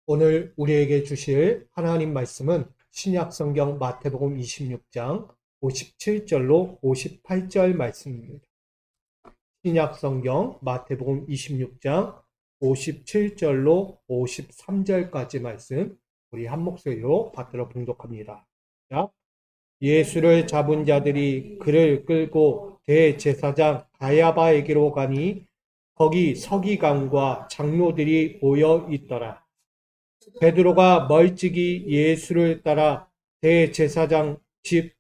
오늘 우리에게 주실 하나님 말씀은 신약성경 마태복음 26장 57절로 58절 말씀입니다. 신약성경 마태복음 26장 57절로 53절까지 말씀 우리 한 목소리로 받들어 봉독합니다. 예수를 잡은 자들이 그를 끌고 대제사장 가야바에게로 가니 거기 서기관과 장로들이 모여 있더라. 베드로가 멀찍이 예수를 따라 대제사장 집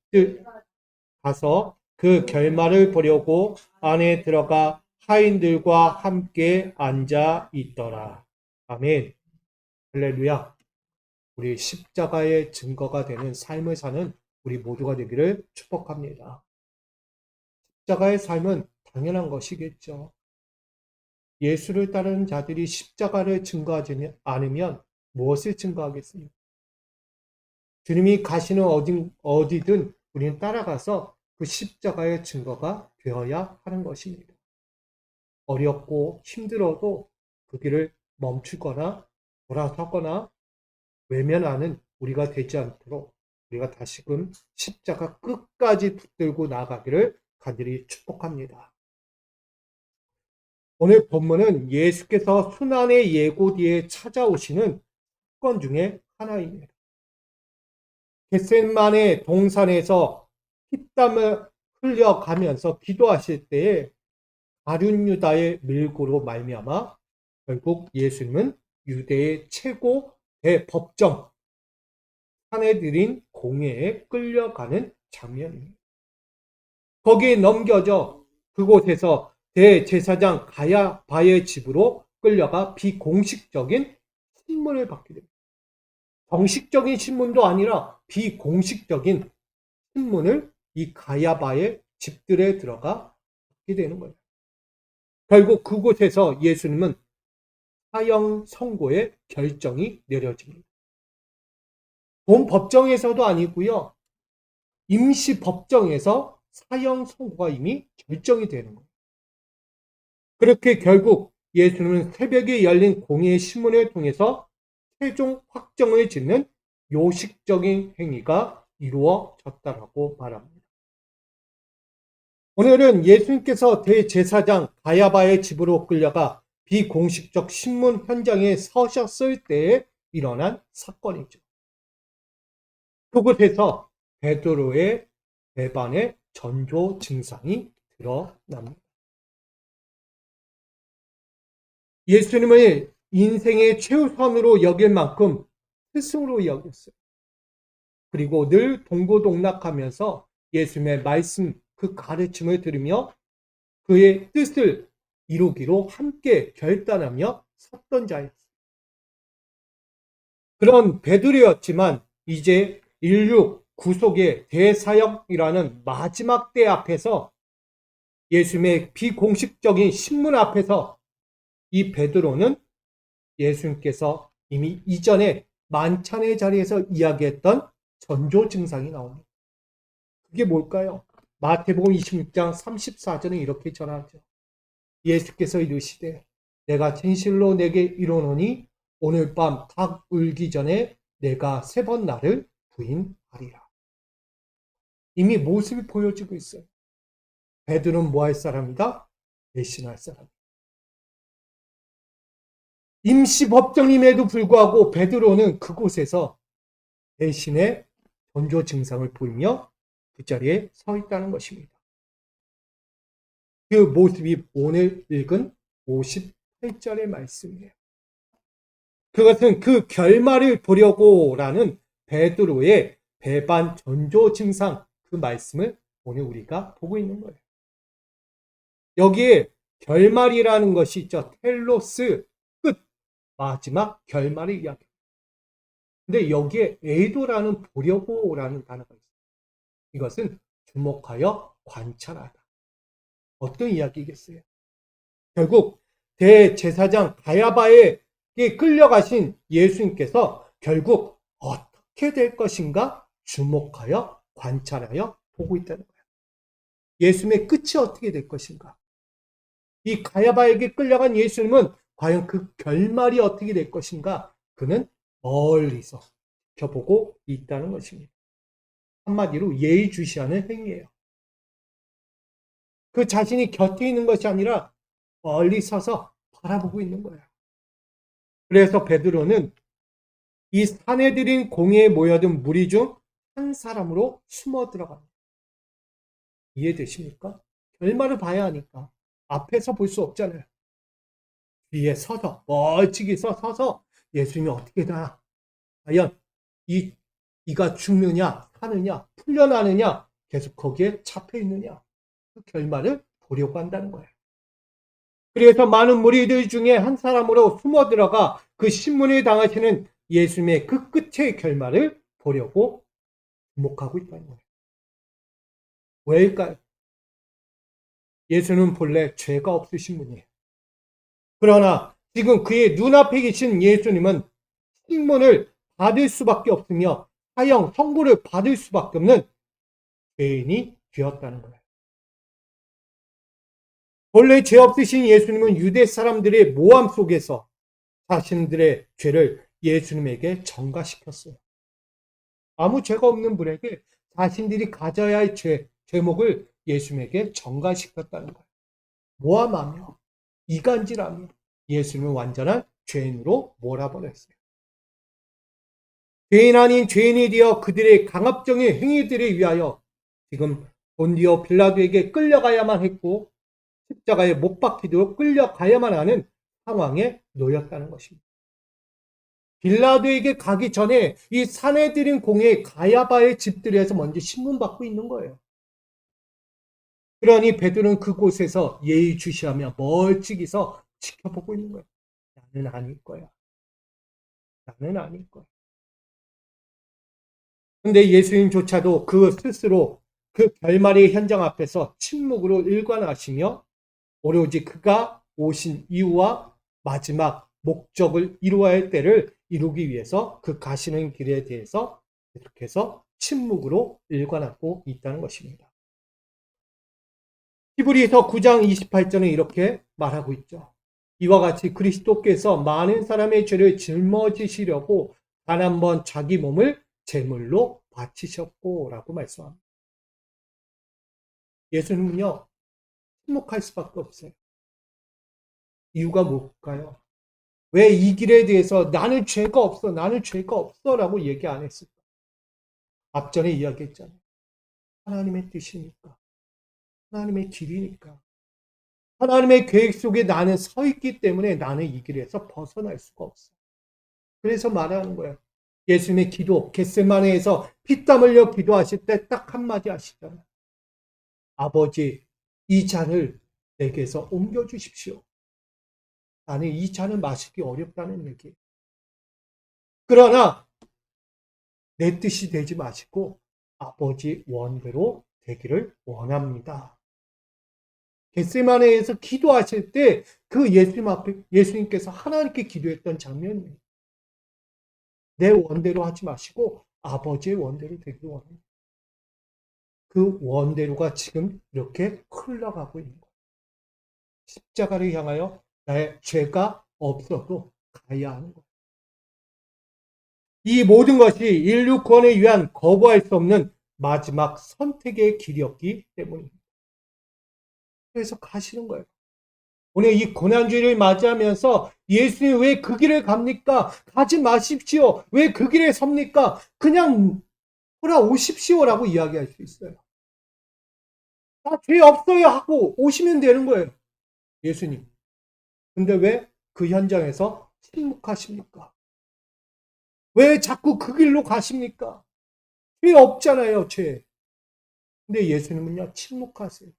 가서 그 결말을 보려고 안에 들어가 하인들과 함께 앉아 있더라. 아멘. 할렐루야. 우리 십자가의 증거가 되는 삶을 사는 우리 모두가 되기를 축복합니다. 십자가의 삶은 당연한 것이겠죠. 예수를 따르는 자들이 십자가를 증거하지 않으면 무엇을 증거하겠습니까? 주님이 가시는 어디든 우리는 따라가서 그 십자가의 증거가 되어야 하는 것입니다. 어렵고 힘들어도 그 길을 멈추거나 돌아서거나 외면하는 우리가 되지 않도록 우리가 다시금 십자가 끝까지 붙들고 나아가기를 간절히 축복합니다. 오늘 본문은 예수께서 순환의 예고 뒤에 찾아오시는 사건 중에 하나입니다. 겟세마네 동산에서 피땀을 흘려가면서 기도하실 때에 가룟 유다의 밀고로 말미암아 결국 예수님은 유대의 최고 대법정 사내들인 공회에 끌려가는 장면입니다. 거기에 넘겨져 그곳에서 대제사장 가야바의 집으로 끌려가 비공식적인 신문을 받게 됩니다. 정식적인 신문도 아니라 비공식적인 신문을 이 가야바의 집들에 들어가 받게 되는 거예요. 결국 그곳에서 예수님은 사형 선고의 결정이 내려집니다. 본 법정에서도 아니고요. 임시 법정에서 사형 선고가 이미 결정이 되는 거예요. 그렇게 결국 예수님은 새벽에 열린 공의의 신문을 통해서 최종 확정을 짓는 요식적인 행위가 이루어졌다라고 말합니다. 오늘은 예수님께서 대제사장 가야바의 집으로 끌려가 비공식적 신문 현장에 서셨을 때에 일어난 사건이죠. 그곳에서 베드로의 배반의 전조 증상이 드러납니다. 예수님을 인생의 최우선으로 여길 만큼 스승으로 여겼어요. 그리고 늘 동고동락하면서 예수님의 말씀, 그 가르침을 들으며 그의 뜻을 이루기로 함께 결단하며 섰던 자였어요. 그런 베드로였지만 이제 인류 구속의 대사역이라는 마지막 때 앞에서 예수님의 비공식적인 신문 앞에서 이 베드로는 예수님께서 이미 이전에 만찬의 자리에서 이야기했던 전조 증상이 나옵니다. 그게 뭘까요? 마태복음 26장 34절은 이렇게 전하죠. 예수께서 이르시되 내가 진실로 내게 이르노니 오늘 밤 닭 울기 전에 내가 3번 나를 부인하리라. 이미 모습이 보여지고 있어요. 베드로는 뭐 할 사람이다? 배신할 사람. 임시 법정임에도 불구하고 베드로는 그곳에서 배신의 전조 증상을 보이며 그 자리에 서 있다는 것입니다. 그 모습이 오늘 읽은 58절의 말씀이에요. 그것은 그 결말을 보려고라는 베드로의 배반 전조 증상, 그 말씀을 오늘 우리가 보고 있는 거예요. 여기에 결말이라는 것이 있죠. 텔로스, 끝, 마지막 결말의 이야기. 근데 여기에 에이도라는 보려고라는 단어가 있어요. 이것은 주목하여 관찰하다. 어떤 이야기겠어요? 결국 대제사장 가야바에게 끌려가신 예수님께서 결국 어떻게 될 것인가 주목하여 관찰하여 보고 있다는 거예요. 예수님의 끝이 어떻게 될 것인가? 이 가야바에게 끌려간 예수님은 과연 그 결말이 어떻게 될 것인가? 그는 멀리서 지켜보고 있다는 것입니다. 한마디로 예의주시하는 행위예요. 그 자신이 곁에 있는 것이 아니라 멀리 서서 바라보고 있는 거예요. 그래서 베드로는 이 사내들인 공회에 모여든 무리 중 한 사람으로 숨어 들어갑니다. 이해되십니까? 결말을 봐야 하니까 앞에서 볼 수 없잖아요. 뒤에 서서 멀찍이 서서 예수님이 어떻게 되나, 과연 이가 죽느냐 사느냐 풀려나느냐 계속 거기에 잡혀 있느냐, 그 결말을 보려고 한다는 거예요. 그래서 많은 무리들 중에 한 사람으로 숨어 들어가 그 신문을 당하시는 예수님의 그 끝의 결말을 보려고 주목하고 있다는 거예요. 왜일까요? 예수는 본래 죄가 없으신 분이에요. 그러나 지금 그의 눈앞에 계신 예수님은 신문을 받을 수밖에 없으며 사형, 선고를 받을 수밖에 없는 죄인이 되었다는 거예요. 본래 죄 없으신 예수님은 유대 사람들의 모함 속에서 자신들의 죄를 예수님에게 전가시켰어요. 아무 죄가 없는 분에게 자신들이 가져야 할 제목을 예수님에게 전가시켰다는 거예요. 모함하며 이간질하며 예수님은 완전한 죄인으로 몰아버렸어요. 죄인 아닌 죄인이 되어 그들의 강압적인 행위들에 위하여 지금 본디오 빌라도에게 끌려가야만 했고 십자가에 못 박히도록 끌려가야만 하는 상황에 놓였다는 것입니다. 빌라도에게 가기 전에 이 사내들인 공회 가야바의 집들에서 먼저 신문받고 있는 거예요. 그러니 베드로는 그곳에서 예의주시하며 멀찍이서 지켜보고 있는 거예요. 나는 아닐 거야. 나는 아닐 거야. 근데 예수님조차도 그 스스로 그 결말의 현장 앞에서 침묵으로 일관하시며 오로지 그가 오신 이유와 마지막 목적을 이루어야 할 때를 이루기 위해서 그 가시는 길에 대해서 계속해서 침묵으로 일관하고 있다는 것입니다. 히브리서 9장 28절은 이렇게 말하고 있죠. 이와 같이 그리스도께서 많은 사람의 죄를 짊어지시려고 단 한 번 자기 몸을 제물로 바치셨고 라고 말씀합니다. 예수님은요, 침묵할 수밖에 없어요. 이유가 뭘까요? 왜 이 길에 대해서 나는 죄가 없어, 나는 죄가 없어 라고 얘기 안 했을까? 앞전에 이야기했잖아요. 하나님의 뜻이니까. 하나님의 길이니까. 하나님의 계획 속에 나는 서 있기 때문에 나는 이 길에서 벗어날 수가 없어. 그래서 말하는 거예요. 예수님의 기도, 겟세마네에서 피땀 흘려 기도하실 때 딱 한마디 하시잖아요. 아버지, 이 잔을 내게서 옮겨주십시오. 나는 이 잔을 마시기 어렵다는 얘기예요. 그러나 내 뜻이 되지 마시고 아버지 원대로 되기를 원합니다. 겟세마네에서 기도하실 때 그 예수님 앞에 예수님께서 하나님께 기도했던 장면이에요. 내 원대로 하지 마시고 아버지의 원대로 되기를 원합니다. 그 원대로가 지금 이렇게 흘러가고 있는 거예요. 십자가를 향하여 나의 죄가 없어도 가야 하는 거예요. 이 모든 것이 인류 구원을 위한 거부할 수 없는 마지막 선택의 길이었기 때문입니다. 그래서 가시는 거예요. 오늘 이 고난주의를 맞이하면서 예수님 왜 그 길을 갑니까? 가지 마십시오. 왜 그 길에 섭니까? 그냥 돌아오십시오라고 이야기할 수 있어요. 나 죄 없어요 하고 오시면 되는 거예요. 예수님. 근데 왜 그 현장에서 침묵하십니까? 왜 자꾸 그 길로 가십니까? 죄 없잖아요, 죄. 근데 예수님은요, 침묵하세요.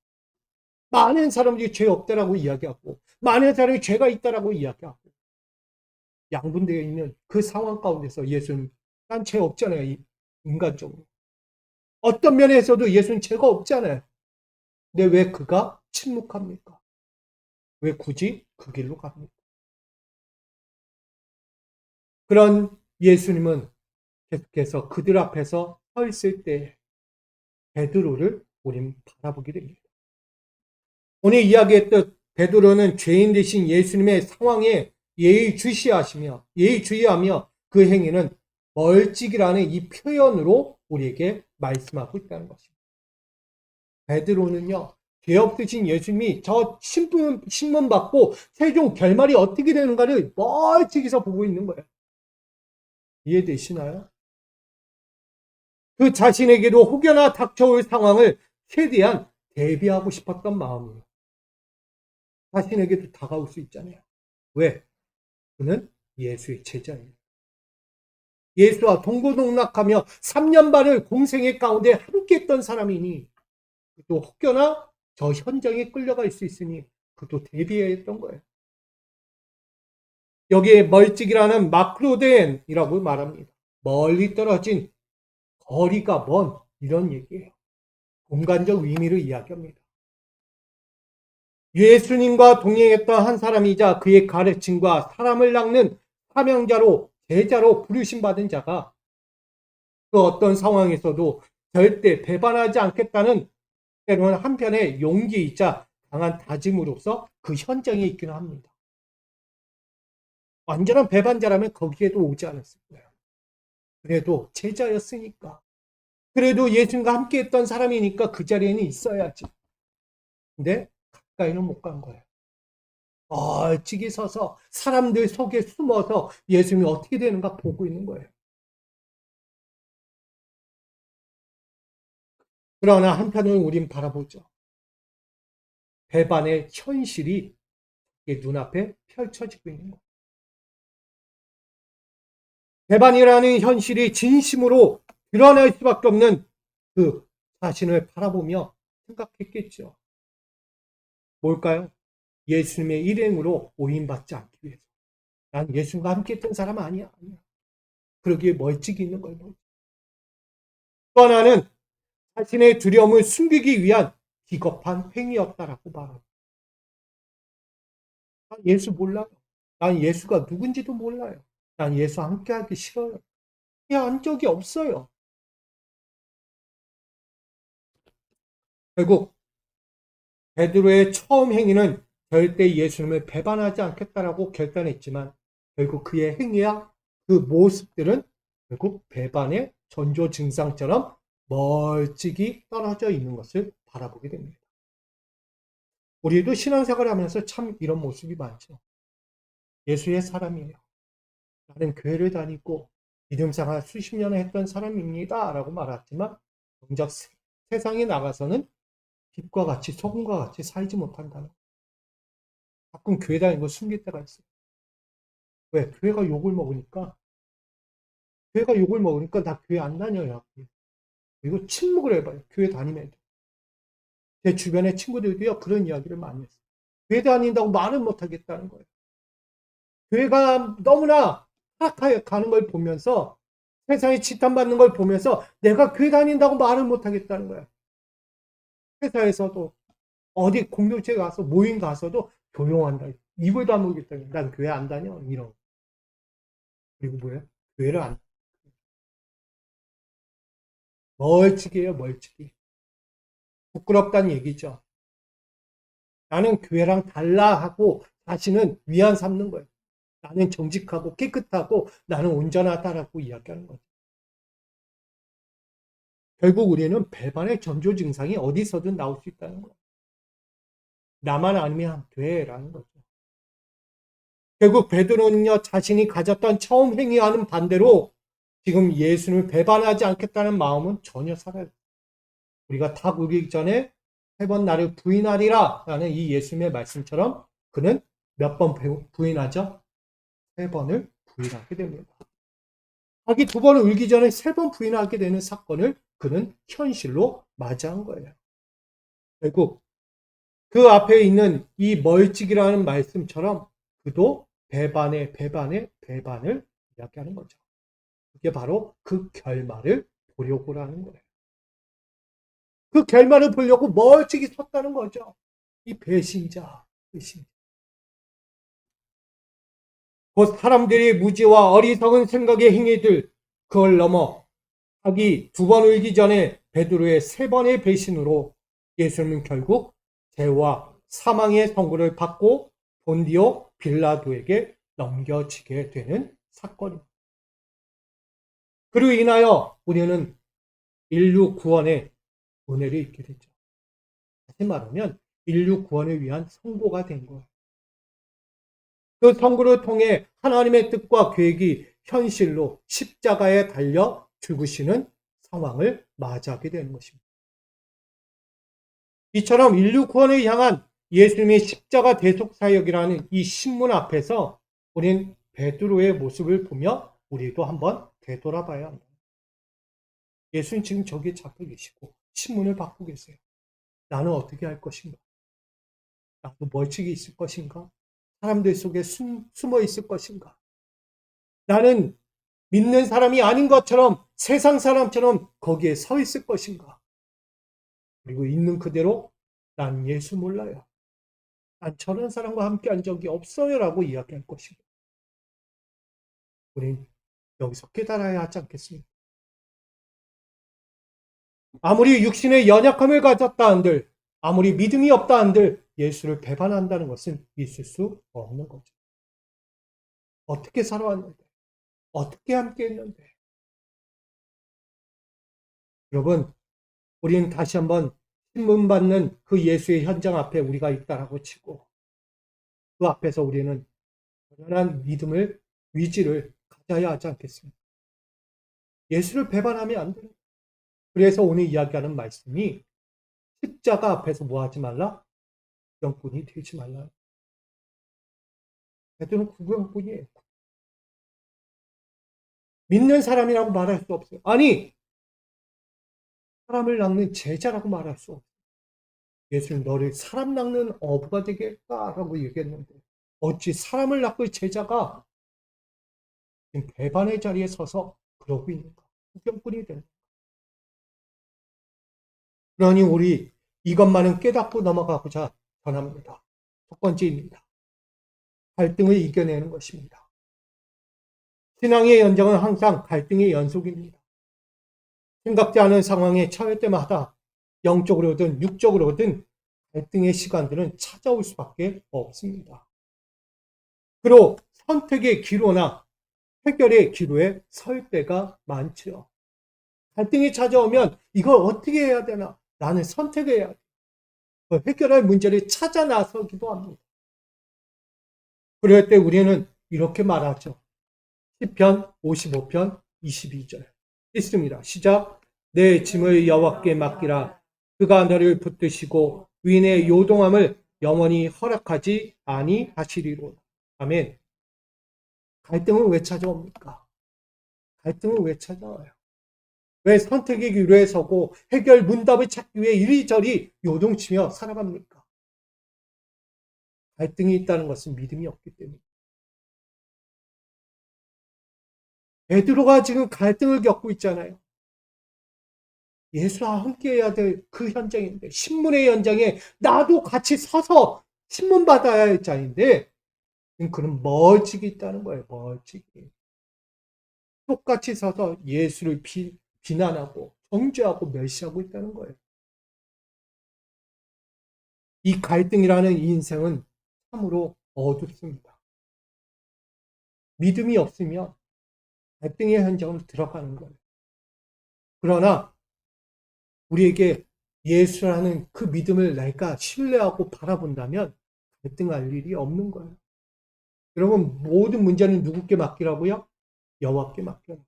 많은 사람들이 죄 없다라고 이야기하고, 많은 사람이 죄가 있다라고 이야기하고, 양분되어 있는 그 상황 가운데서 예수님, 난 죄 없잖아요, 인간적으로. 어떤 면에서도 예수님 죄가 없잖아요. 근데 왜 그가 침묵합니까? 왜 굳이 그 길로 갑니까? 그런 예수님은 계속해서 그들 앞에서 서 있을 때 베드로를 우린 바라보게 됩니다. 오늘 이야기했던 베드로는 죄인 되신 예수님의 상황에 예의주시하며 그 행위는 멀찍이라는 이 표현으로 우리에게 말씀하고 있다는 것입니다. 베드로는요, 죄 없으신 예수님이 저 신문 받고 최종 결말이 어떻게 되는가를 멀찍이서 보고 있는 거예요. 이해되시나요? 그 자신에게도 혹여나 닥쳐올 상황을 최대한 대비하고 싶었던 마음이에요. 자신에게도 다가올 수 있잖아요. 왜? 그는 예수의 제자예요. 예수와 동고동락하며 3년 반을 공생의 가운데 함께했던 사람이니 또 혹여나 저 현장에 끌려갈 수 있으니 그도 대비해야 했던 거예요. 여기에 멀찍이라는 마크로덴이라고 말합니다. 멀리 떨어진 거리가 먼 이런 얘기예요. 공간적 의미를 이야기합니다. 예수님과 동행했던 한 사람이자 그의 가르침과 사람을 낚는 사명자로 제자로 부르심 받은 자가 그 어떤 상황에서도 절대 배반하지 않겠다는 때로는 한편의 용기이자 강한 다짐으로서 그 현장에 있기는 합니다. 완전한 배반자라면 거기에도 오지 않았을 거예요. 그래도 제자였으니까. 그래도 예수님과 함께 했던 사람이니까 그 자리에는 있어야지. 근데 가까이는 못 간 거예요. 멀찍이 서서 사람들 속에 숨어서 예수님이 어떻게 되는가 보고 있는 거예요. 그러나 한편으로는 우린 바라보죠. 배반의 현실이 눈앞에 펼쳐지고 있는 거예요. 배반이라는 현실이 진심으로 드러날 수밖에 없는 그 자신을 바라보며 생각했겠죠. 뭘까요? 예수님의 일행으로 오인받지 않기 위해서. 난 예수님과 함께 했던 사람 아니야. 그러기에 멀찍이 있는 거예요. 또 하나는 자신의 두려움을 숨기기 위한 기겁한 행위였다라고 말합니다. 난 예수 몰라요. 난 예수가 누군지도 몰라요. 난 예수 함께 하기 싫어요. 한 적이 없어요. 결국 베드로의 처음 행위는 절대 예수님을 배반하지 않겠다라고 결단했지만 결국 그의 행위와 그 모습들은 결국 배반의 전조 증상처럼 멀찍이 떨어져 있는 것을 바라보게 됩니다. 우리도 신앙생활을 하면서 참 이런 모습이 많죠. 예수의 사람이에요. 나는 교회를 다니고 믿음생활 수십 년을 했던 사람입니다. 라고 말했지만 정작 세상에 나가서는 빛과 같이 소금과 같이 살지 못한다는 거예요. 가끔 교회 다니는 거 숨길 때가 있어요. 왜? 교회가 욕을 먹으니까 나 교회 안 다녀요. 그리고 침묵을 해봐요. 교회 다니면. 제 주변의 친구들도요, 그런 이야기를 많이 했어요. 교회 다닌다고 말을 못 하겠다는 거예요. 교회가 너무나 하락하여 가는 걸 보면서 세상에 지탄받는 걸 보면서 내가 교회 다닌다고 말을 못 하겠다는 거예요. 회사에서도 어디 공동체 가서 모임 가서도 조용한다. 입을 다물겠다. 난 교회 안 다녀. 이런. 그리고 뭐예요? 교회를 안. 멀찍이에요, 멀찍이. 부끄럽다는 얘기죠. 나는 교회랑 달라 하고 자신은 위안 삼는 거예요. 나는 정직하고 깨끗하고 나는 온전하다라고 이야기하는 거죠. 결국 우리는 배반의 전조 증상이 어디서든 나올 수 있다는 거예요. 나만 아니면 돼라는 거죠. 결국 베드로는요, 자신이 가졌던 처음 행위와는 반대로 지금 예수님을 배반하지 않겠다는 마음은 전혀 사라졌어요. 우리가 닭 우기 전에 3번 나를 부인하리라 라는 이 예수님의 말씀처럼 그는 몇 번 부인하죠? 3번을 부인하게 됩니다. 닭이 2번을 울기 전에 3번 부인하게 되는 사건을 그는 현실로 맞이한 거예요. 결국 그 앞에 있는 이 멀찍이라는 말씀처럼 그도 배반을 이야기하는 거죠. 그게 바로 그 결말을 보려고 하는 거예요. 그 결말을 보려고 멀찍이 섰다는 거죠. 이 배신자. 곧 사람들의 무지와 어리석은 생각의 행위들, 그걸 넘어 닭이 2번 울기 전에 베드로의 3번의 배신으로 예수님은 결국 죄와 사망의 선고를 받고 본디오 빌라도에게 넘겨지게 되는 사건입니다. 그로 인하여 우리는 인류 구원의 은혜를 입게 되죠. 다시 말하면 인류 구원을 위한 선고가 된 거예요. 그 선고를 통해 하나님의 뜻과 계획이 현실로 십자가에 달려 죽으시는 상황을 맞이하게 되는 것입니다. 이처럼 인류 구원을 향한 예수님의 십자가 대속 사역이라는 이 신문 앞에서 우리는 베드로의 모습을 보며 우리도 한번 되돌아봐야 합니다. 예수님 지금 저기에 잡혀 계시고 신문을 받고 계세요. 나는 어떻게 할 것인가? 나도 멀찍이 있을 것인가? 사람들 속에 숨어 있을 것인가? 나는 믿는 사람이 아닌 것처럼 세상 사람처럼 거기에 서 있을 것인가? 그리고 있는 그대로 난 예수 몰라요. 난 저런 사람과 함께 한 적이 없어요 라고 이야기할 것이고 우린 여기서 깨달아야 하지 않겠습니까? 아무리 육신의 연약함을 가졌다 한들 아무리 믿음이 없다 한들 예수를 배반한다는 것은 있을 수 없는 거죠. 어떻게 살아왔는데 어떻게 함께 했는데 여러분 우리는 다시 한번 신문 받는 그 예수의 현장 앞에 우리가 있다라고 치고 그 앞에서 우리는 연연한 믿음을 위지를 가져야 하지 않겠습니까? 예수를 배반하면 안 돼요. 그래서 오늘 이야기하는 말씀이 십자가 앞에서 뭐 하지 말라? 구경꾼이 되지 말라. 베드로는 구경꾼이에요. 믿는 사람이라고 말할 수 없어요. 아니 사람을 낚는 제자라고 말할 수 없어요. 예수는 너를 사람 낚는 어부가 되겠다라고 얘기했는데 어찌 사람을 낚을 제자가 지금 배반의 자리에 서서 그러고 있는가? 구경꾼이 되는 가 그러니 우리 이것만은 깨닫고 넘어가고자 전합니다. 첫 번째입니다. 갈등을 이겨내는 것입니다. 신앙의 연장은 항상 갈등의 연속입니다. 생각지 않은 상황에 처할 때마다 영적으로든 육적으로든 갈등의 시간들은 찾아올 수밖에 없습니다. 그로 선택의 기로나 해결의 기로에 설 때가 많죠. 갈등이 찾아오면 이걸 어떻게 해야 되나? 나는 선택해야 돼. 해결할 문제를 찾아 나서기도 합니다. 그럴 때 우리는 이렇게 말하죠. 시편 55편 22절 있습니다. 시작. 내 짐을 여호와께 맡기라. 그가 너를 붙드시고 위인의 요동함을 영원히 허락하지 아니하시리로다. 아멘. 갈등은 왜 찾아옵니까? 갈등은 왜 찾아와요? 왜 선택의 기로에 서고 해결 문답을 찾기 위해 이리저리 요동치며 살아갑니까? 갈등이 있다는 것은 믿음이 없기 때문입니다. 베드로가 지금 갈등을 겪고 있잖아요. 예수와 함께해야 될 그 현장인데 신문의 현장에 나도 같이 서서 신문 받아야 할 자인데 그는 멀찍이 있다는 거예요. 멀찍이. 똑같이 서서 예수를 비난하고 정죄하고 멸시하고 있다는 거예요. 이 갈등이라는 인생은 참으로 어둡습니다. 믿음이 없으면 갈등의 현장으로 들어가는 거예요. 그러나 우리에게 예수라는 그 믿음을 내가 신뢰하고 바라본다면 갈등할 일이 없는 거예요. 여러분 모든 문제는 누구께 맡기라고요? 여호와께 맡겨요.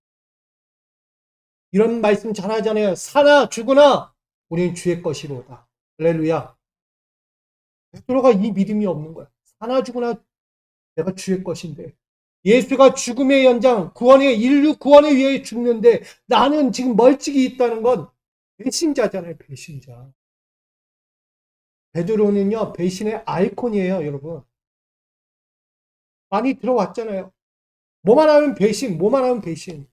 이런 말씀 잘 하잖아요. 사나 죽으나 우리는 주의 것이로다. 할렐루야. 베드로가 이 믿음이 없는 거야. 사나 죽으나 내가 주의 것인데 예수가 죽음의 연장, 인류 구원에 위해 죽는데 나는 지금 멀찍이 있다는 건 배신자잖아요. 배신자. 베드로는요. 배신의 아이콘이에요. 여러분. 많이 들어왔잖아요. 뭐만 하면 배신, 뭐만 하면 배신.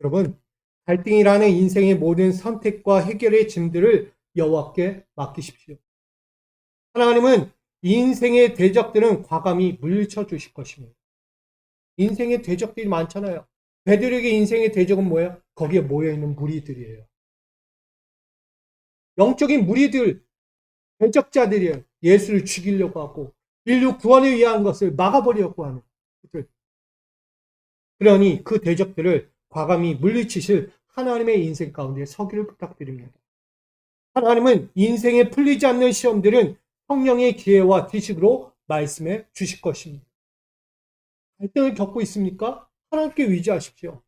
여러분, 갈등이라는 인생의 모든 선택과 해결의 짐들을 여호와께 맡기십시오. 하나님은 인생의 대적들은 과감히 물리쳐 주실 것입니다. 인생의 대적들이 많잖아요. 베드로에게 인생의 대적은 뭐예요? 거기에 모여있는 무리들이에요. 영적인 무리들, 대적자들이에요. 예수를 죽이려고 하고 인류 구원을 위한 것을 막아버리려고 하는 그들. 그러니 그 대적들을 과감히 물리치실 하나님의 인생 가운데 서기를 부탁드립니다. 하나님은 인생에 풀리지 않는 시험들은 성령의 기회와 지식으로 말씀해 주실 것입니다. 갈등을 겪고 있습니까? 하나님께 의지하십시오.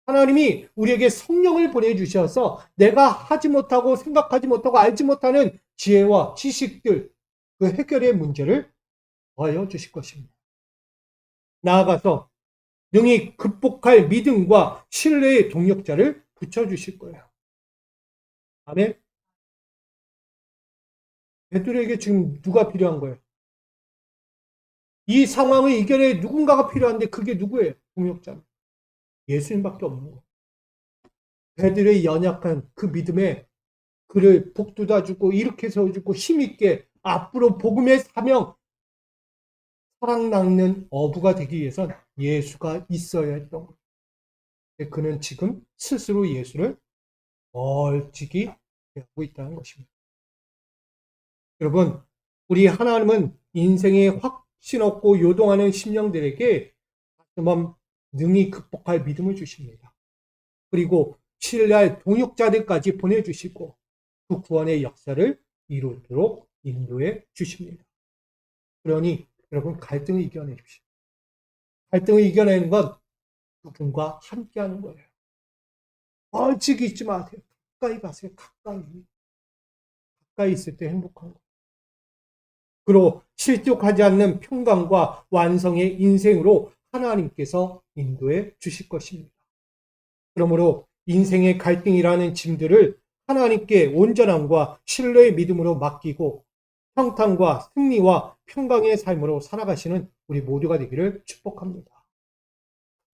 하나님이 우리에게 성령을 보내주셔서 내가 하지 못하고 생각하지 못하고 알지 못하는 지혜와 지식들, 그 해결의 문제를 더하여 주실 것입니다. 나아가서 능히 극복할 믿음과 신뢰의 동력자를 붙여주실 거예요. 아멘. 베드로에게 지금 누가 필요한 거예요? 이 상황을 이겨낼 누군가가 필요한데 그게 누구예요? 동력자는. 예수님밖에 없는 거예요. 베드로의 연약한 그 믿음에 그를 북돋아주고 이렇게 세워주고 힘있게 앞으로 복음의 사명 사랑나는 어부가 되기 위해선 예수가 있어야 했던 거예요. 그는 지금 스스로 예수를 멀찍이 하고 있다는 것입니다. 여러분, 우리 하나님은 인생에 확신 없고 요동하는 심령들에게 한번 능히 극복할 믿음을 주십니다. 그리고 신뢰할 동역자들까지 보내주시고 그 구원의 역사를 이루도록 인도해 주십니다. 그러니 여러분 갈등을 이겨내십시오. 갈등을 이겨내는 건 그분과 함께하는 거예요. 멀찍이 있지 마세요. 가까이 가세요. 가까이. 가까이 있을 때 행복한 거예요. 그리고 실족하지 않는 평강과 완성의 인생으로 하나님께서 인도해 주실 것입니다. 그러므로 인생의 갈등이라는 짐들을 하나님께 온전함과 신뢰의 믿음으로 맡기고 평탄과 승리와 평강의 삶으로 살아가시는 우리 모두가 되기를 축복합니다.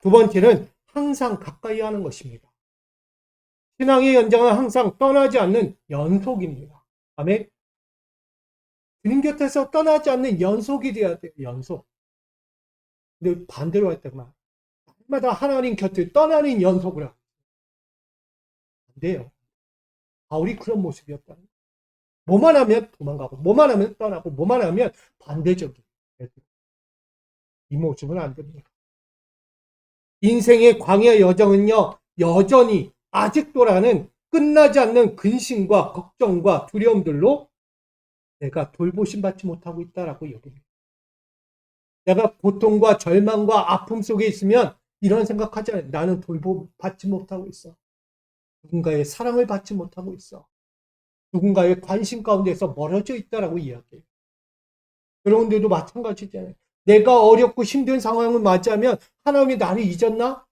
두 번째는 항상 가까이 하는 것입니다. 신앙의 연장은 항상 떠나지 않는 연속입니다. 아멘. 주님 곁에서 떠나지 않는 연속이 되어야 돼요. 연속. 근데 반대로 했다구나. 날마다 하나님 곁을 떠나는 연속을 하고 안 돼요. 바울이 그런 모습이었다. 뭐만 하면 도망가고, 뭐만 하면 떠나고, 뭐만 하면 반대적인. 이 모습은 안 됩니다. 인생의 광야 여정은요, 여전히 아직도라는 끝나지 않는 근심과 걱정과 두려움들로 내가 돌보심 받지 못하고 있다라고 여깁니다. 내가 고통과 절망과 아픔 속에 있으면 이런 생각하지 않아요. 나는 돌봄 받지 못하고 있어. 누군가의 사랑을 받지 못하고 있어. 누군가의 관심 가운데서 멀어져 있다라고 이야기해요. 여러분들도 마찬가지잖아요. 내가 어렵고 힘든 상황을 맞이하면 하나님이 나를 잊었나?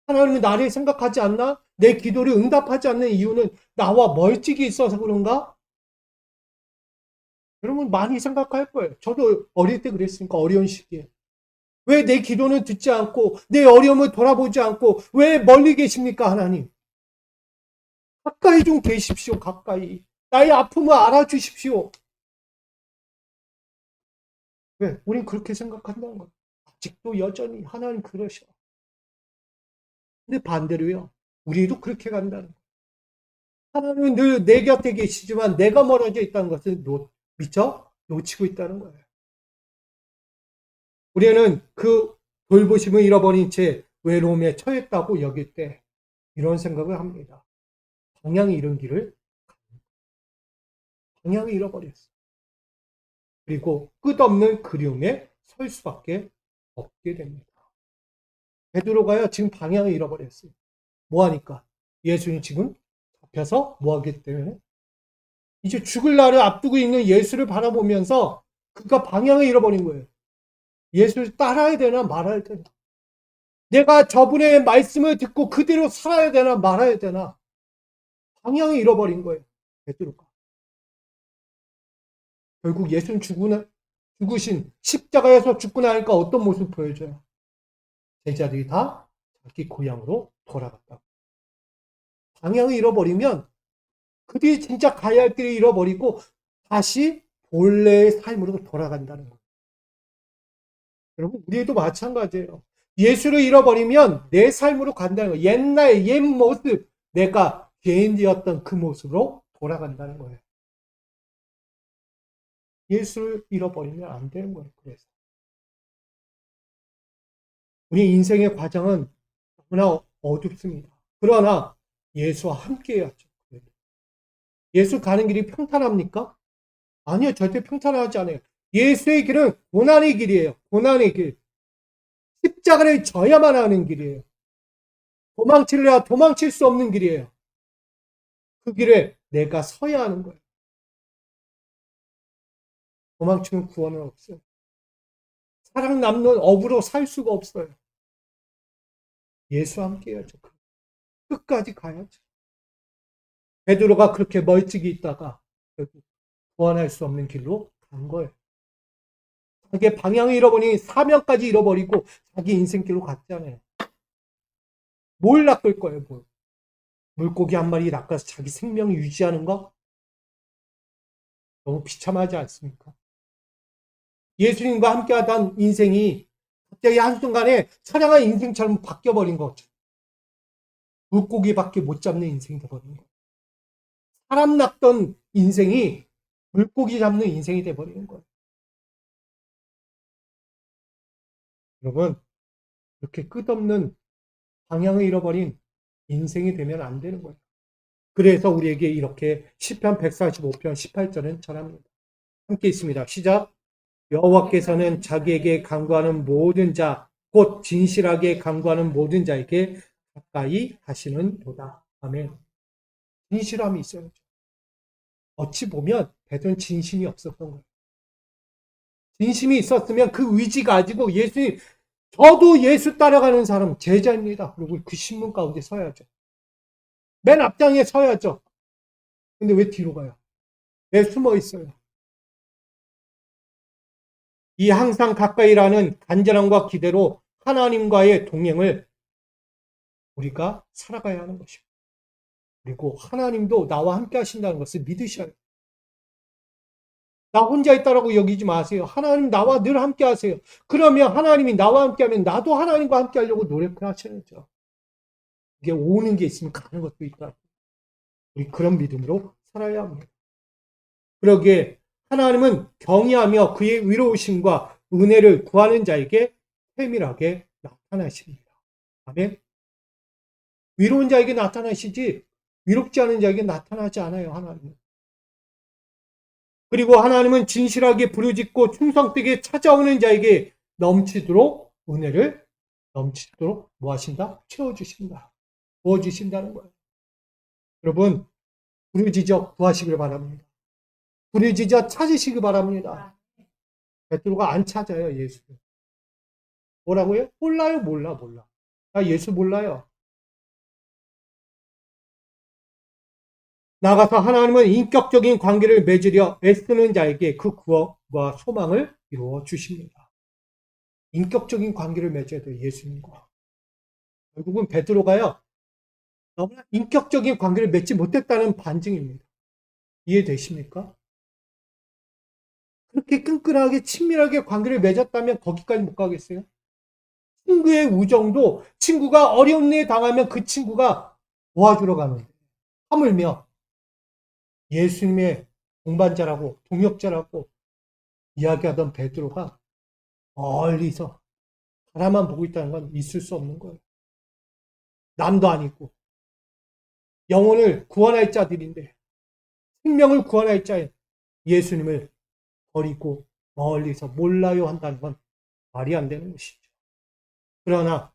하나님이 나를 생각하지 않나? 내 기도를 응답하지 않는 이유는 나와 멀찍이 있어서 그런가? 여러분 많이 생각할 거예요. 저도 어릴 때 그랬으니까 어려운 시기에. 왜 내 기도는 듣지 않고 내 어려움을 돌아보지 않고 왜 멀리 계십니까 하나님? 가까이 좀 계십시오. 가까이. 나의 아픔을 알아주십시오. 왜? 우린 그렇게 생각한다는 거예요. 아직도 여전히 하나님 그러셔. 근데 반대로요. 우리도 그렇게 간다는 거예요. 하나님은 늘 내 곁에 계시지만 내가 멀어져 있다는 것을 미처 놓치고 있다는 거예요. 우리는 그 돌보심을 잃어버린 채 외로움에 처했다고 여길 때 이런 생각을 합니다. 방향을 잃은 길을 방향을 잃어버렸어. 그리고 끝없는 그리움에 설 수밖에 없게 됩니다. 베드로가요 지금 방향을 잃어버렸어요. 뭐 하니까? 예수님 지금 잡혀서 뭐 하기 때문에 이제 죽을 날을 앞두고 있는 예수를 바라보면서 그가 방향을 잃어버린 거예요. 예수를 따라야 되나 말아야 되나? 내가 저분의 말씀을 듣고 그대로 살아야 되나 말아야 되나? 방향을 잃어버린 거예요. 베드로가. 결국 예수님 죽으신 십자가에서 죽고 나니까 어떤 모습을 보여줘요? 제자들이 다 자기 고향으로 돌아갔다. 방향을 잃어버리면 그들이 진짜 가야 할 길을 잃어버리고 다시 본래의 삶으로 돌아간다는 거예요. 여러분, 우리도 마찬가지예요. 예수를 잃어버리면 내 삶으로 간다는 거예요. 옛날 옛 모습, 내가 죄인이었던 그 모습으로 돌아간다는 거예요. 예수를 잃어버리면 안 되는 거예요. 그래서 우리 인생의 과정은 너무나 어둡습니다. 그러나 예수와 함께 해야죠. 예수 가는 길이 평탄합니까? 아니요, 절대 평탄하지 않아요. 예수의 길은 고난의 길이에요. 고난의 길. 십자가를 져야만 하는 길이에요. 도망치려야 도망칠 수 없는 길이에요. 그 길에 내가 서야 하는 거예요. 도망치는 구원은 없어요. 사랑 남는 업으로 살 수가 없어요. 예수와 함께 해야죠. 끝까지 가야죠. 베드로가 그렇게 멀찍이 있다가 결국 구원할 수 없는 길로 간 거예요. 자기의 방향을 잃어버리니 사명까지 잃어버리고 자기 인생길로 갔잖아요. 뭘 낚을 거예요, 뭘. 물고기 한 마리 낚아서 자기 생명을 유지하는 거? 너무 비참하지 않습니까? 예수님과 함께 하던 인생이 갑자기 한순간에 처량한 인생처럼 바뀌어버린 거죠. 물고기밖에 못 잡는 인생이 돼버린 거예요. 사람 낚던 인생이 물고기 잡는 인생이 돼버리는 거예요. 여러분, 이렇게 끝없는 방향을 잃어버린 인생이 되면 안 되는 거예요. 그래서 우리에게 이렇게 시편 145편 18절은 전합니다. 함께 있습니다. 시작. 여호와께서는 자기에게 간구하는 모든 자, 곧 진실하게 간구하는 모든 자에게 가까이 하시는도다. 아멘. 진실함이 있어야죠. 어찌 보면 베드로는 진심이 없었던 거예요. 진심이 있었으면 그 의지 가지고 예수님, 저도 예수 따라가는 사람 제자입니다. 그리고 그 신문 가운데 서야죠. 맨 앞장에 서야죠. 근데 왜 뒤로 가요? 왜 숨어 있어요? 이 항상 가까이라는 간절함과 기대로 하나님과의 동행을 우리가 살아가야 하는 것입니다. 그리고 하나님도 나와 함께 하신다는 것을 믿으셔야 해요. 나 혼자 있다라고 여기지 마세요. 하나님 나와 늘 함께 하세요. 그러면 하나님이 나와 함께 하면 나도 하나님과 함께 하려고 노력을 하셔야죠. 이게 오는 게 있으면 가는 것도 있다. 우리 그런 믿음으로 살아야 합니다. 그러기에 하나님은 경외하며 그의 의로우심과 은혜를 구하는 자에게 세밀하게 나타나십니다. 아멘. 위로운 자에게 나타나시지 위롭지 않은 자에게 나타나지 않아요. 하나님은. 그리고 하나님은 진실하게 부르짖고 충성되게 찾아오는 자에게 넘치도록 은혜를 넘치도록 뭐 하신다? 채워주신다. 부어주신다는 거예요. 여러분, 부르짖어 구하시길 바랍니다. 부르짖어 찾으시기 바랍니다. 베드로가 안 찾아요, 예수를. 뭐라고요? 몰라요, 몰라. 나 예수 몰라요. 나가서 하나님은 인격적인 관계를 맺으려 애쓰는 자에게 그 구원과 소망을 이루어 주십니다. 인격적인 관계를 맺어야 돼요, 예수님과. 결국은 베드로가요, 너무나 인격적인 관계를 맺지 못했다는 반증입니다. 이해되십니까? 그렇게 끈끈하게 친밀하게 관계를 맺었다면 거기까지 못 가겠어요? 친구의 우정도 친구가 어려운 일 당하면 그 친구가 도와주러 가는데 하물며 예수님의 동반자라고 동역자라고 이야기하던 베드로가 멀리서 바라만 보고 있다는 건 있을 수 없는 거예요. 남도 아니고 영혼을 구원할 자들인데 생명을 구원할 자의 예수님을 버리고 멀리서 몰라요 한다는 건 말이 안 되는 것이죠. 그러나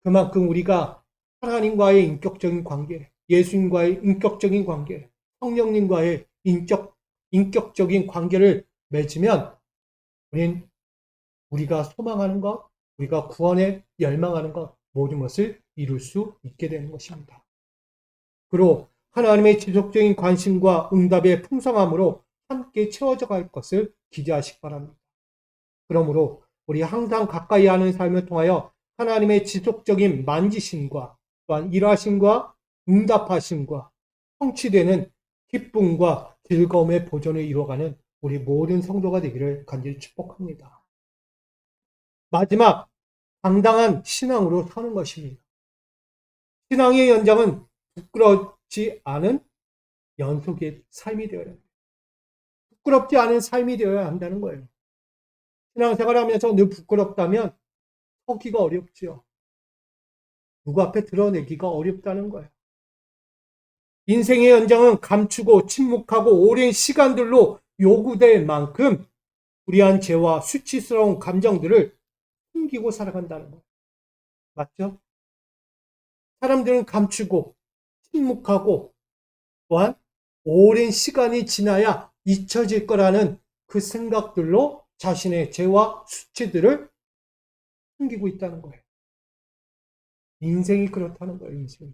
그만큼 우리가 하나님과의 인격적인 관계, 예수님과의 인격적인 관계, 성령님과의 인격적인 관계를 맺으면 우리가 소망하는 것, 우리가 구원에 열망하는 것, 모든 것을 이룰 수 있게 되는 것입니다. 그리고 하나님의 지속적인 관심과 응답의 풍성함으로 함께 채워져 갈 것을 기대하시기 바랍니다. 그러므로 우리 항상 가까이 하는 삶을 통하여 하나님의 지속적인 만지심과 또한 일하심과 응답하심과 성취되는 기쁨과 즐거움의 보존을 이루어가는 우리 모든 성도가 되기를 간절히 축복합니다. 마지막 당당한 신앙으로 서는 것입니다. 신앙의 연장은 부끄럽지 않은 연속의 삶이 되어야 합니다. 부끄럽지 않은 삶이 되어야 한다는 거예요. 신앙생활 하면서 늘 부끄럽다면 서기가 어렵지요. 누구 앞에 드러내기가 어렵다는 거예요. 인생의 연장은 감추고 침묵하고 오랜 시간들로 요구될 만큼 불의한 죄와 수치스러운 감정들을 숨기고 살아간다는 거예요. 맞죠? 사람들은 감추고 침묵하고 또한 오랜 시간이 지나야 잊혀질 거라는 그 생각들로 자신의 죄와 수치들을 숨기고 있다는 거예요. 인생이 그렇다는 거예요, 인생이.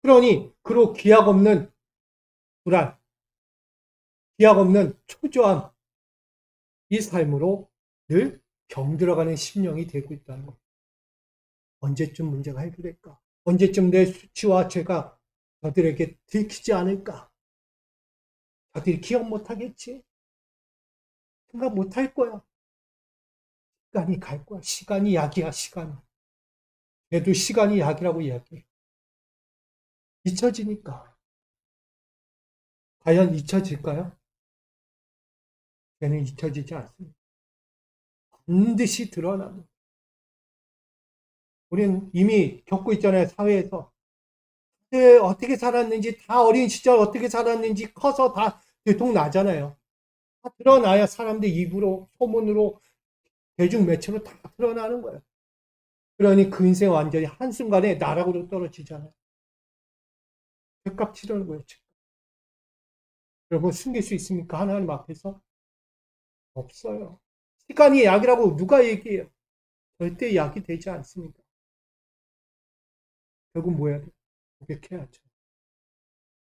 그러니 그로 기약 없는 불안, 기약 없는 초조함, 이 삶으로 늘 병들어가는 심령이 되고 있다는 거예요. 언제쯤 문제가 해결될까? 언제쯤 내 수치와 죄가 저들에게 들키지 않을까? 저들이 기억 못하겠지? 생각 못할 거야. 시간이 갈 거야. 시간이 약이야, 시간. 걔도 시간이 약이라고 이야기해. 잊혀지니까. 과연 잊혀질까요? 걔는 잊혀지지 않습니다. 반드시 드러납니다. 우리는 이미 겪고 있잖아요, 사회에서. 어떻게 살았는지, 다 어린 시절 어떻게 살았는지 커서 다 들통나잖아요. 다 드러나야 사람들 입으로, 소문으로, 대중매체로 다 드러나는 거예요. 그러니 그 인생 완전히 한순간에 나락으로 떨어지잖아요. 죄값 치르는 거예요, 죄값. 여러분, 숨길 수 있습니까? 하나님 앞에서? 없어요. 시간이 약이라고 누가 얘기해요? 절대 약이 되지 않습니다. 결국 뭐 해야 돼? 고백해야죠.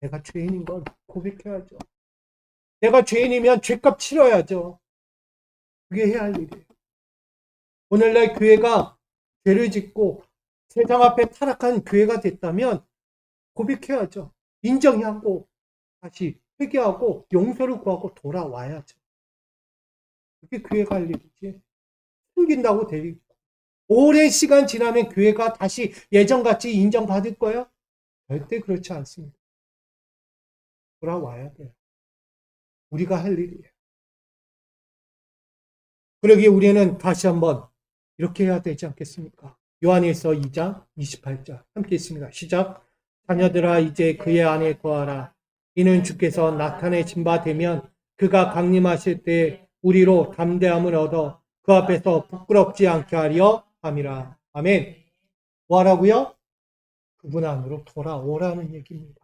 내가 죄인인 걸 고백해야죠. 내가 죄인이면 죄값 치러야죠. 그게 해야 할 일이에요. 오늘날 교회가 죄를 짓고 세상 앞에 타락한 교회가 됐다면 고백해야죠. 인정하고 다시 회개하고 용서를 구하고 돌아와야죠. 그게 교회가 할 일이지. 숨긴다고 될 오랜 시간 지나면 교회가 다시 예전같이 인정받을 거예요? 절대 그렇지 않습니다. 돌아와야 돼요. 우리가 할 일이에요. 그러기에 우리는 다시 한번 이렇게 해야 되지 않겠습니까? 요한일서 2장 28절 함께 있습니다. 시작. 자녀들아 이제 그의 안에 거하라. 이는 주께서 나타내신 바 되면 그가 강림하실 때 우리로 담대함을 얻어 그 앞에서 부끄럽지 않게 하려 함이라. 아멘. 뭐 하라고요? 그분 안으로 돌아오라는 얘기입니다.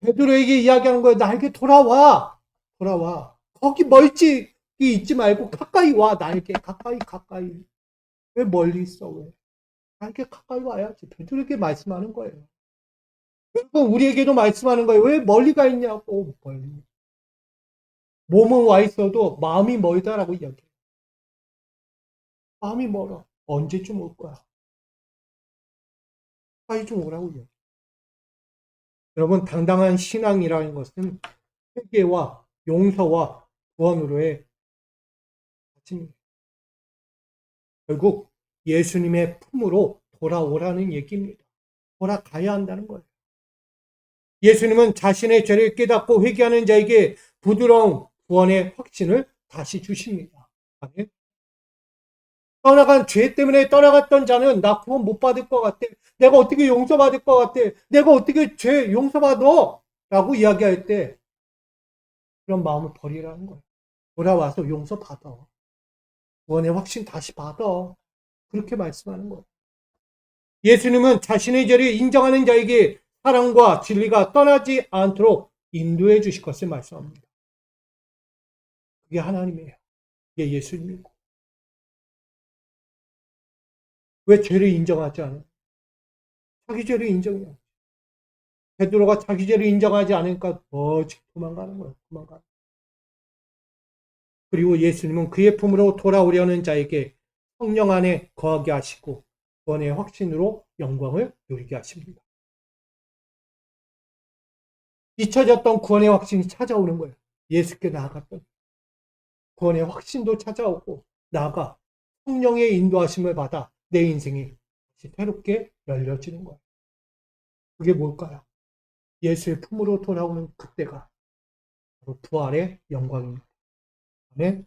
베드로에게 이야기하는 거예요. 나에게 돌아와. 돌아와. 거기 멀찍이 있지 말고 가까이 와. 나에게 가까이. 왜 멀리 있어? 왜? 나에게 가까이 와야지. 베드로에게 말씀하는 거예요. 그리고 우리에게도 말씀하는 거예요. 왜 멀리 가 있냐고. 멀리. 몸은 와 있어도 마음이 멀다라고 이야기해요. 마음이 멀어. 언제쯤 올 거야? 빨리 좀 오라고 이야기해요. 여러분, 당당한 신앙이라는 것은 회개와 용서와 구원으로의 가짐입니다. 결국 예수님의 품으로 돌아오라는 얘기입니다. 돌아가야 한다는 거예요. 예수님은 자신의 죄를 깨닫고 회개하는 자에게 부드러운 구원의 확신을 다시 주십니다. 떠나간 죄 때문에 떠나갔던 자는 나 구원 못 받을 것 같아. 내가 어떻게 용서받을 것 같아. 내가 어떻게 죄 용서받아? 라고 이야기할 때 그런 마음을 버리라는 거예요. 돌아와서 용서받아. 구원의 확신 다시 받아. 그렇게 말씀하는 거예요. 예수님은 자신의 죄를 인정하는 자에게 사랑과 진리가 떠나지 않도록 인도해 주실 것을 말씀합니다. 그게 하나님이에요. 그게 예수님이고. 왜 죄를 인정하지 않아요? 자기 죄를 인정해요. 베드로가 자기 죄를 인정하지 않으니까 도망가는 거예요. 도망가. 그리고 예수님은 그의 품으로 돌아오려는 자에게 성령 안에 거하게 하시고 구원의 확신으로 영광을 누리게 하십니다. 잊혀졌던 구원의 확신이 찾아오는 거예요. 예수께 나아갔던 구원의 확신도 찾아오고 나아가 성령의 인도하심을 받아 내 인생이 새롭게 열려지는 거예요. 그게 뭘까요? 예수의 품으로 돌아오는 그때가 바로 부활의 영광입니다. 네?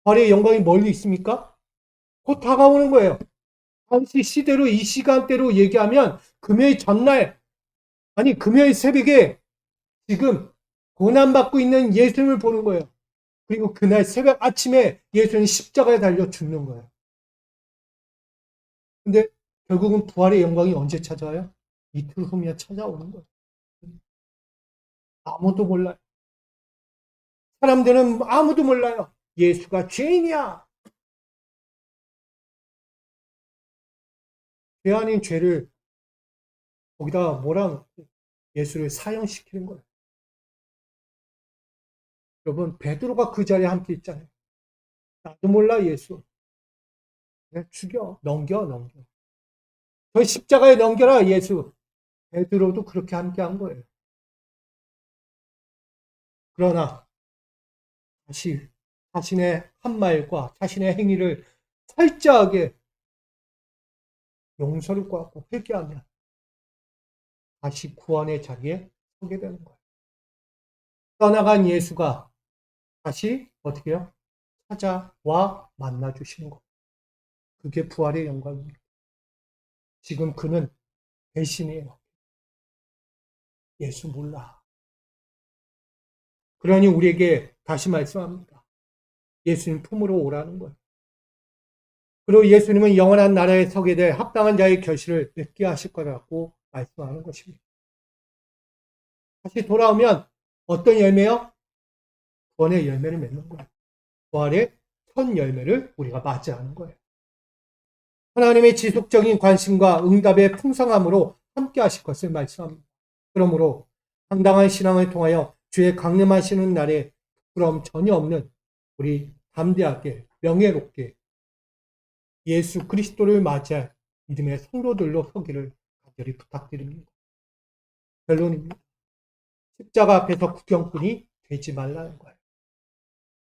부활의 영광이 멀리 있습니까? 곧 다가오는 거예요. 당시 시대로 이 시간대로 얘기하면 금요일 전날, 아니 금요일 새벽에 지금 고난받고 있는 예수님을 보는 거예요. 그리고 그날 새벽 아침에 예수님이 십자가에 달려 죽는 거예요. 근데 결국은 부활의 영광이 언제 찾아와요? 이틀 후면 찾아오는 거예요. 아무도 몰라요. 사람들은 아무도 몰라요. 예수가 죄인이야. 죄 아닌 죄를 거기다 몰아넣고 예수를 사형시키는 거예요. 여러분, 베드로가 그 자리에 함께 있잖아요. 나도 몰라, 예수. 그냥 죽여. 넘겨. 저 십자가에 넘겨라, 예수. 베드로도 그렇게 함께 한 거예요. 그러나 다시 자신의 한 말과 자신의 행위를 철저하게 용서를 구하고 회개하면 다시 구원의 자리에 서게 되는 거예요. 떠나간 예수가 다시 어떻게 해요? 찾아와 만나주시는 거예요. 그게 부활의 영광입니다. 지금 그는 배신이에요. 예수 몰라. 그러니 우리에게 다시 말씀합니다. 예수님 품으로 오라는 거예요. 그리고 예수님은 영원한 나라에 서게 될 합당한 자의 결실을 맺게 하실 거라고 말씀하는 것입니다. 다시 돌아오면 어떤 열매요? 구원의 열매를 맺는 거예요. 부활의 첫 열매를 우리가 맞이하는 거예요. 하나님의 지속적인 관심과 응답의 풍성함으로 함께 하실 것을 말씀합니다. 그러므로 당당한 신앙을 통하여 주의 강림하시는 날에 부끄러움 전혀 없는 우리 담대하게 명예롭게 예수 그리스도를 맞이할 믿음의 성도들로 서기를 간절히 부탁드립니다. 결론입니다. 십자가 앞에서 구경꾼이 되지 말라는 거예요.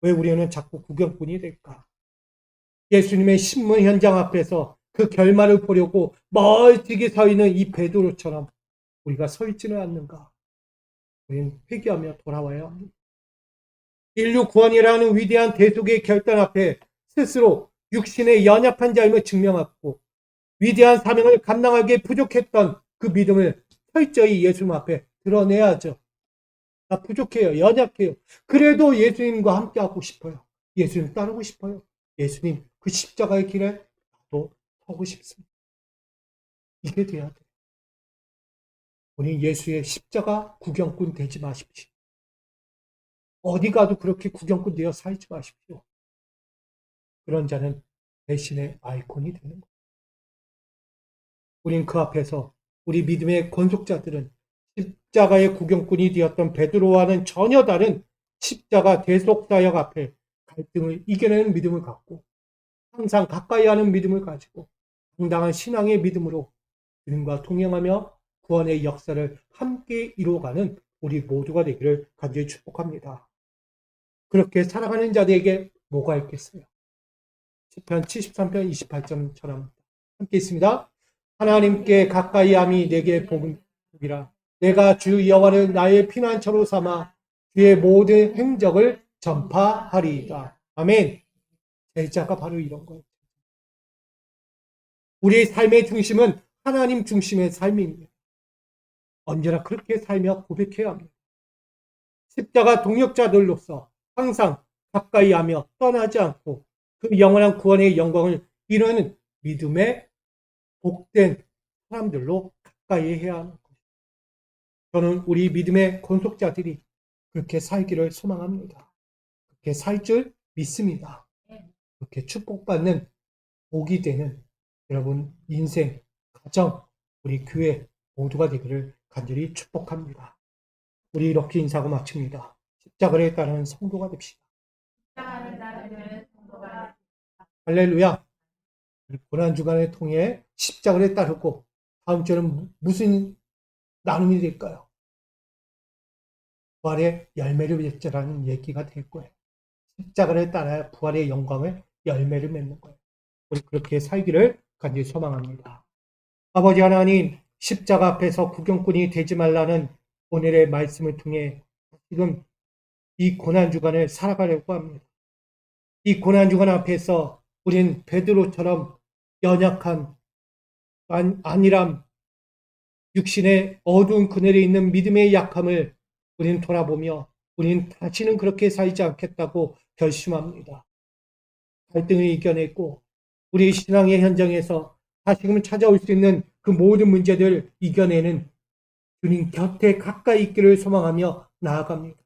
왜 우리는 자꾸 구경꾼이 될까? 예수님의 신문 현장 앞에서 그 결말을 보려고 멀찍이 서 있는 이 베드로처럼 우리가 서 있지는 않는가? 우리는 회개하며 돌아와야 합니다. 인류 구원이라는 위대한 대속의 결단 앞에 스스로 육신의 연약한 자임을 증명하고 위대한 사명을 감당하기에 부족했던 그 믿음을 철저히 예수님 앞에 드러내야죠. 나 부족해요. 연약해요. 그래도 예수님과 함께하고 싶어요. 예수님 따르고 싶어요. 예수님 그 십자가의 길에 나도 서고 싶습니다. 이게 돼야 돼요. 우리 예수의 십자가 구경꾼 되지 마십시오. 어디 가도 그렇게 구경꾼 되어 살지 마십시오. 그런 자는 배신의 아이콘이 되는 거예요. 우린 그 앞에서 우리 믿음의 권속자들은 십자가의 구경꾼이 되었던 베드로와는 전혀 다른 십자가 대속사역 앞에 갈등을 이겨내는 믿음을 갖고 항상 가까이 하는 믿음을 가지고 당당한 신앙의 믿음으로 주님과 동행하며 구원의 역사를 함께 이루어가는 우리 모두가 되기를 간절히 축복합니다. 그렇게 살아가는 자들에게 뭐가 있겠어요? 시편 73편 28절처럼 함께 있습니다. 하나님께 가까이 함이 내게 복이라. 내가 주 여호와를 나의 피난처로 삼아 주의 모든 행적을 전파하리이다. 아멘. 제자가 바로 이런 거예요. 우리의 삶의 중심은 하나님 중심의 삶입니다. 언제나 그렇게 살며 고백해야 합니다. 십자가 동역자들로서 항상 가까이 하며 떠나지 않고 그 영원한 구원의 영광을 이루는 믿음의 복된 사람들로 가까이 해야 하는 것입니다. 저는 우리 믿음의 권속자들이 그렇게 살기를 소망합니다. 그렇게 살 줄 믿습니다. 그렇게 축복받는 복이 되는 여러분 인생, 가정, 우리 교회 모두가 되기를 간절히 축복합니다. 우리 이렇게 인사하고 마칩니다. 십자가를 따르는 성도가 됩시다. 할렐루야. 고난주간을 통해 십자가를 따르고 다음 주에는 무슨 나눔이 될까요? 부활의 열매를 맺자라는 얘기가 될 거예요. 십자가를 따라야 부활의 영광을 열매를 맺는 거예요. 우리 그렇게 살기를 간절히 소망합니다. 아버지 하나님, 십자가 앞에서 구경꾼이 되지 말라는 오늘의 말씀을 통해 지금 이 고난주간을 살아가려고 합니다. 이 고난주간 앞에서 우린 베드로처럼 연약한 안일함, 육신의 어두운 그늘에 있는 믿음의 약함을 우리는 돌아보며 우리는 다시는 그렇게 살지 않겠다고 결심합니다. 갈등을 이겨냈고 우리 신앙의 현장에서 다시금 찾아올 수 있는 그 모든 문제들을 이겨내는 주님 곁에 가까이 있기를 소망하며 나아갑니다.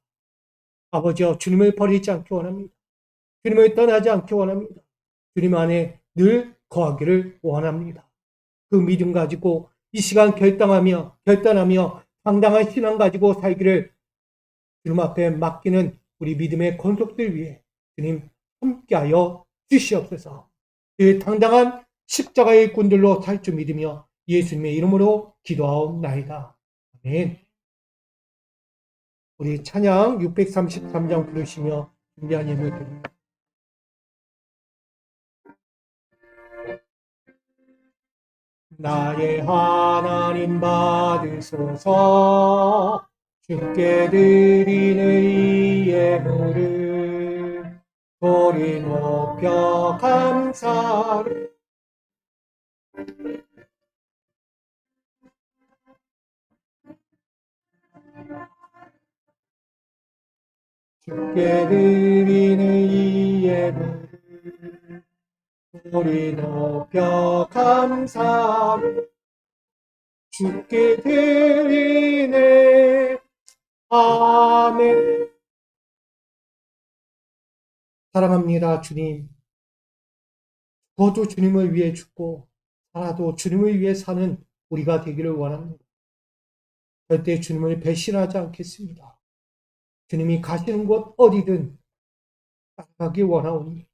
아버지여, 주님을 버리지 않기 원합니다. 주님을 떠나지 않기 원합니다. 주님 안에 늘 거하기를 원합니다. 그 믿음 가지고 이 시간 결단하며 당당한 신앙 가지고 살기를 주님 앞에 맡기는 우리 믿음의 권속들 위해 주님 함께하여 주시옵소서. 그 당당한 십자가의 꾼들로 살 줄 믿으며 예수님의 이름으로 기도하옵나이다. 아멘. 우리 찬양 633장 부르시며 준비한 예물 드립니다. 나의 하나님 받으소서. 주께 드리는 이 예물을 소리 높여 감사를. 주께 드리는 이 예물을 소리 높여 감사를. 주께 드리네. 아멘. 사랑합니다, 주님. 저도 주님을 위해 죽고 살아도 주님을 위해 사는 우리가 되기를 원합니다. 절대 주님을 배신하지 않겠습니다. 주님이 가시는 곳 어디든 따라가기 원하오니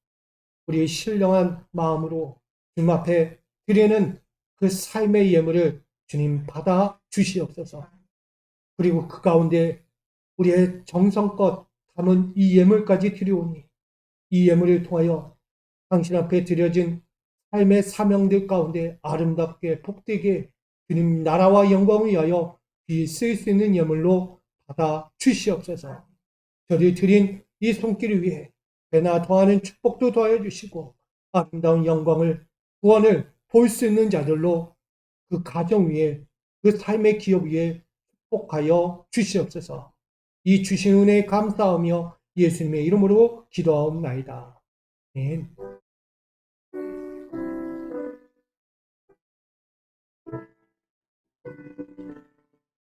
우리의 신령한 마음으로 주님 앞에 드리는 그 삶의 예물을 주님 받아 주시옵소서. 그리고 그 가운데 우리의 정성껏 담은 이 예물까지 드리오니 이 예물을 통하여 당신 앞에 드려진 삶의 사명들 가운데 아름답게 복되게 주님 나라와 영광을 위하여 쓸 수 있는 예물로 받아 주시옵소서. 저를 드린 이 손길을 위해 배나 더하는 축복도 더하여 주시고 아름다운 영광을 구원을 볼 수 있는 자들로 그 가정 위에 그 삶의 기업 위에 축복하여 주시옵소서. 이 주신 은혜에 감사하며 예수님의 이름으로 기도하옵나이다. 아멘.